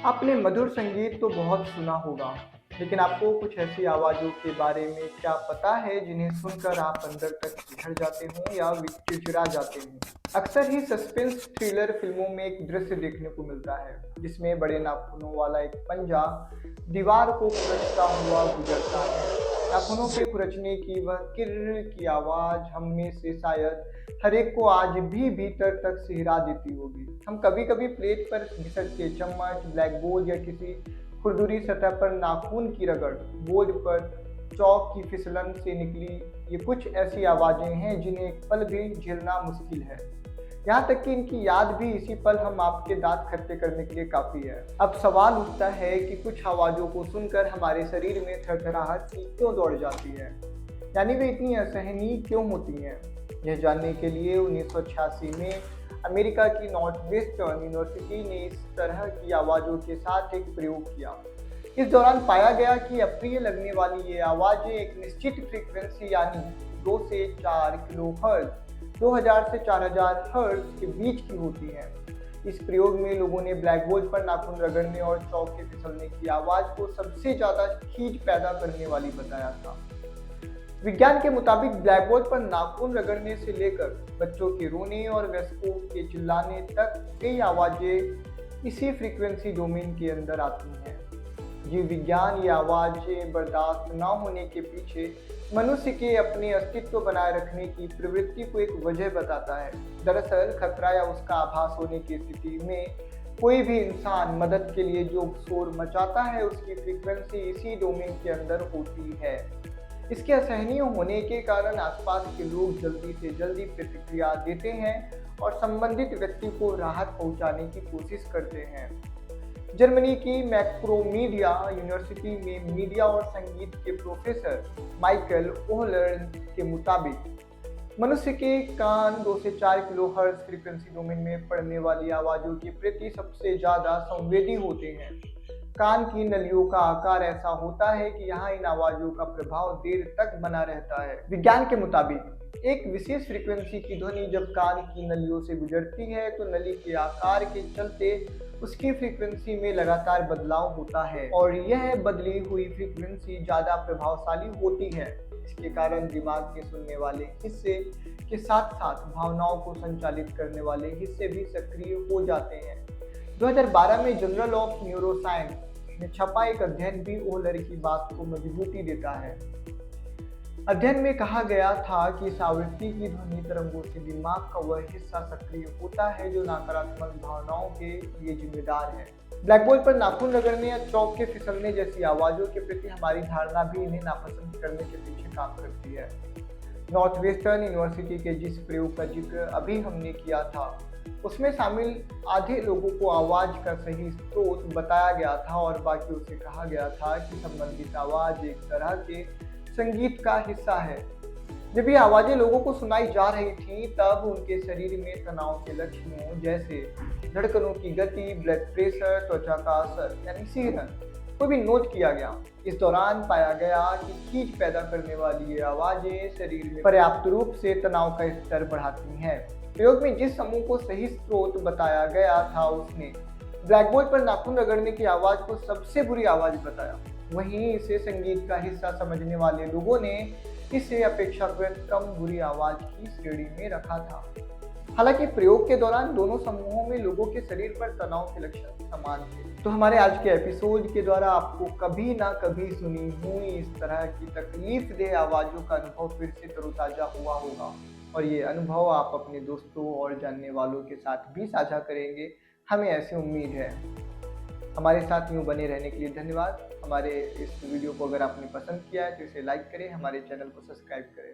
आपने मधुर संगीत तो बहुत सुना होगा, लेकिन आपको कुछ ऐसी आवाज़ों के बारे में क्या पता है जिन्हें सुनकर आप अंदर तक सिहर जाते हों या चिड़चिड़ा जाते हों? अक्सर ही सस्पेंस थ्रिलर फिल्मों में एक दृश्य देखने को मिलता है, जिसमें बड़े नाखूनों वाला एक पंजा दीवार को खुरचता हुआ गुजरता है। नाखूनों के खुरचने की वह किर्र की आवाज़ हम में से शायद हर एक को आज भी भीतर तक सिहरा देती होगी। हम कभी-कभी प्लेट पर घिसटते चम्मच, ब्लैकबोर्ड या किसी खुरदुरी सतह पर नाखून की रगड़, बोर्ड पर चॉक की फिसलन से निकली ये कुछ ऐसी आवाज़ें हैं जिन्हें एक पल भी झेलना मुश्किल है। यहाँ तक कि इनकी याद भी इसी पल हम आपके दाँत खट्टे करने के लिए काफ़ी है। अब सवाल उठता है कि कुछ आवाज़ों को सुनकर हमारे शरीर में थरथराहट सी क्यों दौड़ जाती है? यानी वे इतनी असहनीय क्यों होती हैं? यह जानने के लिए 1986 में अमेरिका की नॉर्थवेस्टर्न यूनिवर्सिटी ने इस तरह की आवाज़ों के साथ एक प्रयोग किया। इस दौरान पाया गया कि अप्रिय लगने वाली ये आवाज़ें एक निश्चित फ्रीक्वेंसी यानी 2 से 4 किलोहर्ट्ज़ 2000 से 4000 हर्ट्ज़ के बीच की होती हैं। इस प्रयोग में लोगों ने ब्लैकबोर्ड पर नाखून रगड़ने और चॉक के फिसलने की आवाज़ को सबसे ज़्यादा खींच पैदा करने वाली बताया था। विज्ञान के मुताबिक ब्लैकबोर्ड पर नाखून रगड़ने से लेकर बच्चों के रोने और वयस्कों के चिल्लाने तक कई आवाज़ें इसी फ्रीक्वेंसी डोमेन के अंदर आती हैं। जीव विज्ञान ये आवाज़ें बर्दाश्त न होने के पीछे मनुष्य के अपने अस्तित्व बनाए रखने की प्रवृत्ति को एक वजह बताता है। दरअसल खतरा या उसका आभास होने की स्थिति में कोई भी इंसान मदद के लिए जो शोर मचाता है उसकी फ्रीक्वेंसी इसी डोमेन के अंदर होती है। इसके असहनीय होने के कारण आसपास के लोग जल्दी से जल्दी प्रतिक्रिया देते हैं और संबंधित व्यक्ति को राहत पहुंचाने की कोशिश करते हैं। जर्मनी की मैक्रोमीडिया यूनिवर्सिटी में मीडिया और संगीत के प्रोफेसर माइकल ओहलर के मुताबिक मनुष्य के कान 2 से 4 किलोहर्ट्ज़ फ्रीक्वेंसी डोमेन में पड़ने वाली आवाज़ों के प्रति सबसे ज़्यादा संवेदी होते हैं। कान की नलियों का आकार ऐसा होता है कि यहाँ इन आवाज़ों का प्रभाव देर तक बना रहता है। विज्ञान के मुताबिक एक विशेष फ्रीक्वेंसी की ध्वनि जब कान की नलियों से गुजरती है तो नली के आकार के चलते उसकी फ्रीक्वेंसी में लगातार बदलाव होता है और यह बदली हुई फ्रीक्वेंसी ज़्यादा प्रभावशाली होती है। इसके कारण दिमाग के सुनने वाले हिस्से के साथ साथ भावनाओं को संचालित करने वाले हिस्से भी सक्रिय हो जाते हैं। 2012 में जर्नल ऑफ न्यूरोसाइंस में छपा एक अध्ययन भी ओहलर की बात को मजबूती देता है। अध्ययन में कहा गया था कि इस आवृत्ति की ध्वनि तरंगों से दिमाग का वह हिस्सा सक्रिय होता है जो नकारात्मक भावनाओं के लिए जिम्मेदार है। ब्लैकबोर्ड पर नाखून रगड़ने या चॉक के फिसलने जैसी आवाज़ों के प्रति हमारी धारणा भी इन्हें नापसंद करने के पीछे काम करती है। नॉर्थवेस्टर्न यूनिवर्सिटी के जिस प्रयोग का जिक्र अभी हमने किया था उसमें शामिल आधे लोगों को आवाज़ का सही स्रोत बताया गया था और बाकियों से कहा गया था कि संबंधित आवाज़ एक तरह के संगीत का हिस्सा है। जब ये आवाज़ें लोगों को सुनाई जा रही थीं तब उनके शरीर में तनाव के लक्षणों जैसे धड़कनों की गति, ब्लड प्रेशर, त्वचा का असर यानी सिहरन को भी नोट किया गया। इस दौरान पाया गया कि खींच पैदा करने वाली ये आवाज़ें शरीर में पर्याप्त रूप से तनाव का स्तर बढ़ाती हैं। प्रयोग में जिस समूह को सही स्रोत बताया गया था उसने ब्लैकबोर्ड पर नाखून रगड़ने की आवाज़ को सबसे बुरी आवाज़ बताया। वहीं इसे संगीत का हिस्सा समझने वाले लोगों ने इसे अपेक्षाकृत कम बुरी आवाज़ की श्रेणी में रखा था। हालांकि प्रयोग के दौरान दोनों समूहों में लोगों के शरीर पर तनाव के लक्षण समान थे। तो हमारे आज के एपिसोड के द्वारा आपको कभी ना कभी सुनी हुई इस तरह की तकलीफदेह आवाज़ों का अनुभव फिर से तरोताज़ा हुआ होगा और ये अनुभव आप अपने दोस्तों और जानने वालों के साथ भी साझा करेंगे, हमें ऐसी उम्मीद है। हमारे साथ यूँ बने रहने के लिए धन्यवाद। हमारे इस वीडियो को अगर आपने पसंद किया है तो इसे लाइक करें, हमारे चैनल को सब्सक्राइब करें।